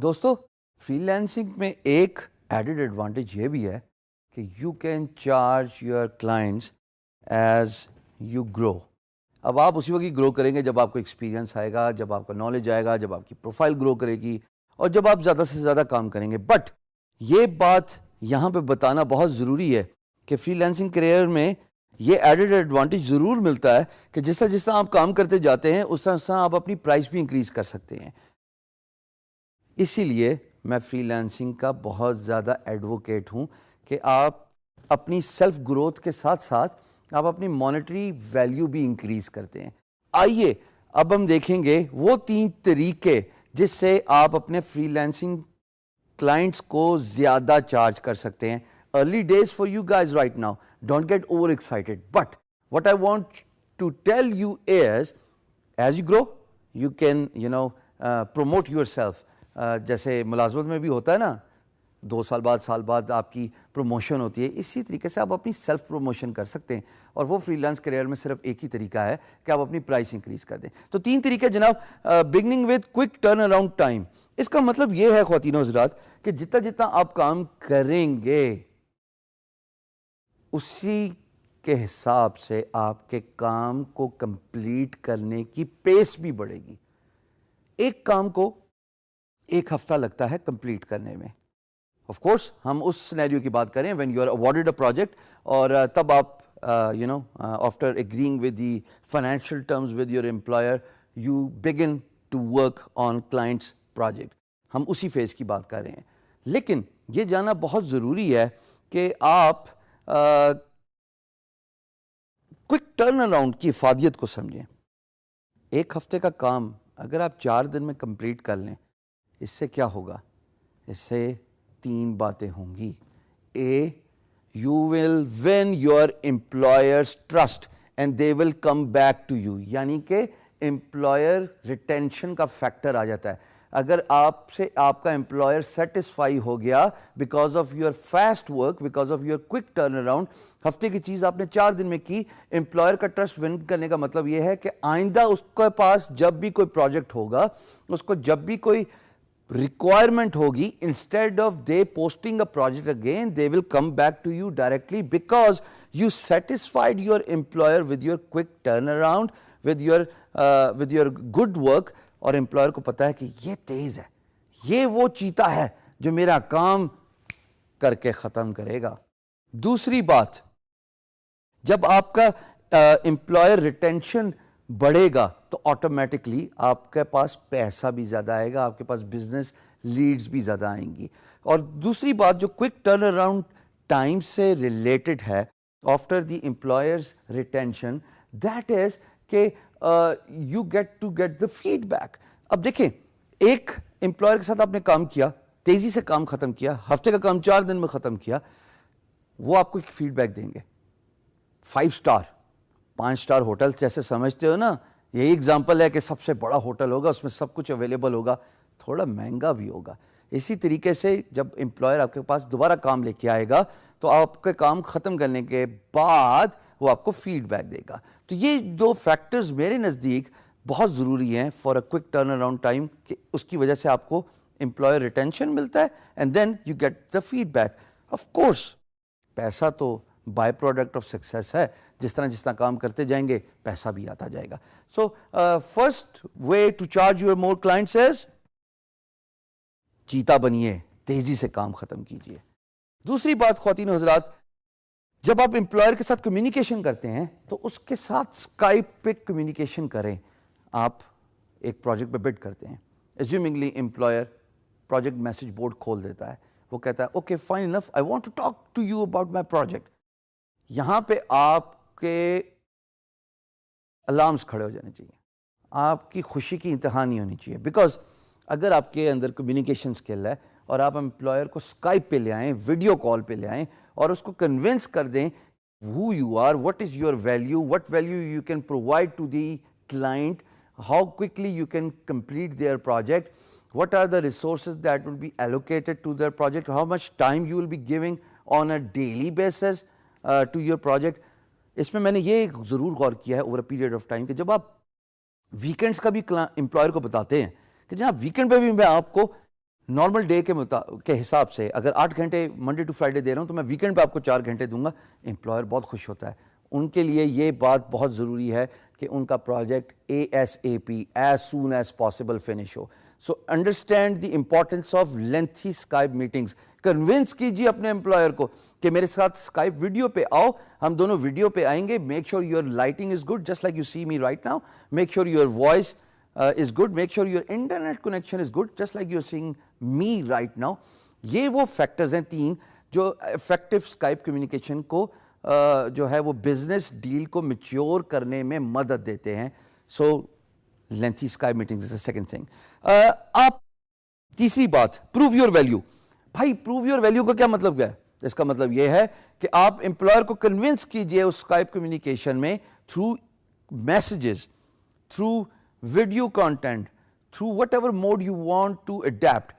دوستو free lancing میں ایک ایڈڈ ایڈوانٹیج یہ بھی ہے کہ you can charge your clients as you grow. اب آپ اسی وقت گرو کریں گے جب آپ کو ایکسپیرینس آئے گا، جب آپ کا نالج آئے گا، جب آپ کی پروفائل گرو کرے گی اور جب آپ زیادہ سے زیادہ کام کریں گے. بٹ یہ بات یہاں پہ بتانا بہت ضروری ہے کہ فری لینسنگ کیریئر میں یہ ایڈڈ ایڈوانٹیج ضرور ملتا ہے کہ جس طرح آپ کام کرتے جاتے ہیں اس طرح آپ اپنی پرائس بھی انکریز کر سکتے ہیں. اسی لیے میں فری لینسنگ کا بہت زیادہ ایڈوکیٹ ہوں کہ آپ اپنی سیلف گروتھ کے ساتھ ساتھ آپ اپنی مانیٹری ویلیو بھی انکریز کرتے ہیں. آئیے اب ہم دیکھیں گے وہ 3 طریقے جس سے آپ اپنے فری لینسنگ کلائنٹس کو زیادہ چارج کر سکتے ہیں. Early days for you guys right now. Don't get overexcited. But what I want to tell you is, as you grow, you can, promote yourself. جیسے ملازمت میں بھی ہوتا ہے نا، 2 سال بعد آپ کی پروموشن ہوتی ہے، اسی طریقے سے آپ اپنی سیلف پروموشن کر سکتے ہیں. اور وہ فری لانس کیریئر میں صرف ایک ہی طریقہ ہے کہ آپ اپنی پرائس انکریز کر دیں. تو 3 طریقے جناب. Beginning with quick turnaround time. اس کا مطلب یہ ہے خواتین و حضرات کہ جتنا آپ کام کریں گے اسی کے حساب سے آپ کے کام کو کمپلیٹ کرنے کی پیس بھی بڑھے گی. ایک کام کو 1 ہفتہ لگتا ہے کمپلیٹ کرنے میں. آف کورس ہم اس سینیریو کی بات کریں when you are awarded a project اور تب آپ after agreeing with the financial terms with your employer you begin to work on client's project. ہم اسی فیز کی بات کر رہے ہیں. لیکن یہ جاننا بہت ضروری ہے کہ آپ کوئک ٹرن اراؤنڈ کی افادیت کو سمجھیں. 1 ہفتے کا کام اگر آپ 4 دن میں کمپلیٹ کر لیں، اس سے کیا ہوگا؟ اس سے 3 باتیں ہوں گی. A, you will win your employer's trust and they will come back to you. یعنی کہ امپلائر ریٹینشن کا فیکٹر آ جاتا ہے. اگر آپ سے آپ کا امپلائر سیٹسفائی ہو گیا because of your fast work, because of your quick turn around, ہفتے کی چیز آپ نے 4 دن میں کی، امپلائر کا ٹرسٹ ون کرنے کا مطلب یہ ہے کہ آئندہ اس کے پاس جب بھی کوئی پروجیکٹ ہوگا، اس کو جب بھی کوئی requirement ہوگی، instead of they posting a project again, they will come back to you directly because you satisfied your employer with your quick turnaround, with your good work. اور امپلائر کو پتا ہے کہ یہ تیز ہے، یہ وہ چیتا ہے جو میرا کام کر کے ختم کرے گا. دوسری بات، جب آپ کا امپلائر ریٹینشن بڑھے گا تو آٹومیٹکلی آپ کے پاس پیسہ بھی زیادہ آئے گا، آپ کے پاس بزنس لیڈز بھی زیادہ آئیں گی. اور دوسری بات جو کوئک ٹرن اراؤنڈ ٹائم سے ریلیٹڈ ہے after the employers retention, that is کہ you get to get the feedback. اب دیکھیں، ایک امپلائر کے ساتھ آپ نے کام کیا، تیزی سے کام ختم کیا، ہفتے کا کام 4 دن میں ختم کیا، وہ آپ کو ایک فیڈ بیک دیں گے. 5 اسٹار 5 اسٹار ہوٹل جیسے سمجھتے ہو نا، یہی اگزامپل ہے کہ سب سے بڑا ہوٹل ہوگا، اس میں سب کچھ اویلیبل ہوگا، تھوڑا مہنگا بھی ہوگا. اسی طریقے سے جب امپلائر آپ کے پاس دوبارہ کام لے کے آئے گا تو آپ کے کام ختم کرنے کے بعد وہ آپ کو فیڈ بیک دے گا. تو یہ 2 فیکٹرز میرے نزدیک بہت ضروری ہیں for a quick turnaround time, کہ اس کی وجہ سے آپ کو امپلائر ریٹینشن ملتا ہے and then you get the feedback. Of course پیسہ تو بائی پروڈکٹ آف سکسیس ہے، جس طرح کام کرتے جائیں گے پیسہ بھی آتا جائے گا. So first way to charge your more clients is چیتا بنیے، تیزی سے کام ختم کیجیے. دوسری بات خواتین و حضرات، جب آپ امپلائر کے ساتھ کمیونیکیشن کرتے ہیں تو اس کے ساتھ اسکائپ پہ کمیونیکیشن کریں. آپ ایک پروجیکٹ پہ بڈ کرتے ہیں، assumingly employer project message board کھول دیتا ہے، وہ کہتا ہے okay fine enough, I want to talk to you about my project. یہاں پہ آپ کے الارمز کھڑے ہو جانے چاہیے، آپ کی خوشی کی انتہا نہیں ہونی چاہیے. بیکاز اگر آپ کے اندر کمیونیکیشن اسکل ہے اور آپ امپلائر کو اسکائپ پہ لے آئیں، ویڈیو کال پہ لے آئیں اور اس کو کنونس کر دیں who you are, what is your value, what value you can provide to the client, how quickly you can complete their project, what are the resources that will be allocated to their project, how much time you will be giving on a daily basis to your project. اس میں نے یہ ضرور غور کیا ہے over a period of time کہ جب آپ ویکینڈس کا بھی امپلائر کو بتاتے ہیں کہ جناب ویکینڈ پہ بھی میں آپ کو نارمل ڈے کے حساب سے اگر 8 گھنٹے منڈے ٹو فرائیڈے دے رہا ہوں تو میں ویکینڈ پہ آپ کو 4 گھنٹے دوں گا. امپلائر بہت خوش ہوتا ہے. ان کے لیے یہ بات بہت ضروری ہے کہ ان کا project ASAP as soon as possible finish ہو. So understand the importance of lengthy Skype meetings. Convince کیجیے اپنے امپلائر کو کہ میرے ساتھ اسکائپ ویڈیو پہ آؤ, ہم دونوں ویڈیو پہ آئیں گے. Make sure your lighting is good just like you see me right now. Make sure your voice is good. Make sure your internet connection is good just like you're seeing me right now. یہ وہ factors ہیں 3 جو effective Skype communication کو جو ہے وہ business deal کو mature کرنے میں مدد دیتے ہیں. So lengthy Skype meetings is a second thing. آپ تیسری بات پروو یور ویلیو. بھائی پروو یور ویلیو کا کیا مطلب ہے؟ اس کا مطلب یہ ہے کہ آپ امپلائر کو کنونس کیجئے اس اسکائپ کمیونیکیشن میں through messages, through video content, through whatever mode you want to adapt.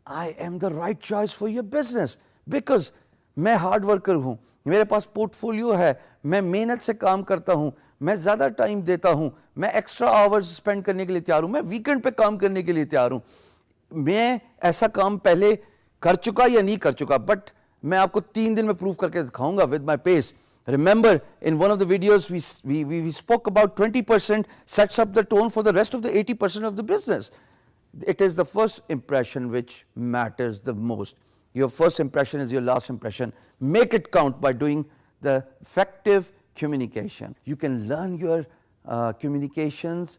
I am the right choice for your business because میں ہارڈ ورکر ہوں, میرے پاس پورٹ فولیو ہے, میں محنت سے کام کرتا ہوں, میں زیادہ ٹائم دیتا ہوں, میں ایکسٹرا آورز اسپینڈ کرنے کے لیے تیار ہوں, میں ویکینڈ پہ کام کرنے کے لیے تیار ہوں. میں ایسا کام پہلے کر چکا یا نہیں کر چکا, بٹ میں آپ کو 3 دن میں پروف کر کے دکھاؤں گا with my pace. Remember, in one of the videos, we spoke about 20% sets up the tone for the rest of the 80% of the business. It is the first impression which matters the most. Your first impression is your last impression. Make it count by doing the effective communication. You can learn your communications,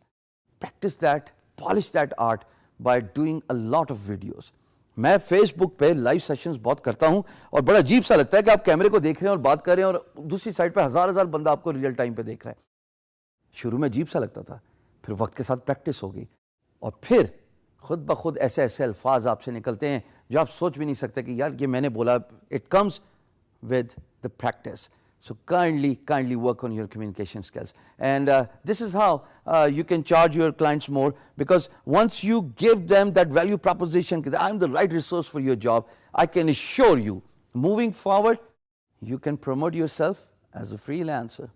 practice that, polish that art by doing a lot of videos. میں face بک پہ live sessions بہت کرتا ہوں اور بڑا عجیب سا لگتا ہے کہ آپ کیمرے کو دیکھ رہے ہیں اور بات کر رہے ہیں اور دوسری سائڈ پہ ہزار بندہ آپ کو ریئل ٹائم پہ دیکھ رہا ہے. شروع میں عجیب سا لگتا تھا, پھر وقت کے ساتھ پریکٹس ہو گئی اور پھر خود بخود ایسے ایسے الفاظ آپ سے نکلتے ہیں جو آپ سوچ بھی نہیں سکتے کہ یار یہ میں نے بولا. It comes with the practice. So kindly work on your communication skills. And this is how you can charge your clients more, because once you give them that value proposition, I'm the right resource for your job, I can assure you, moving forward, you can promote yourself as a freelancer.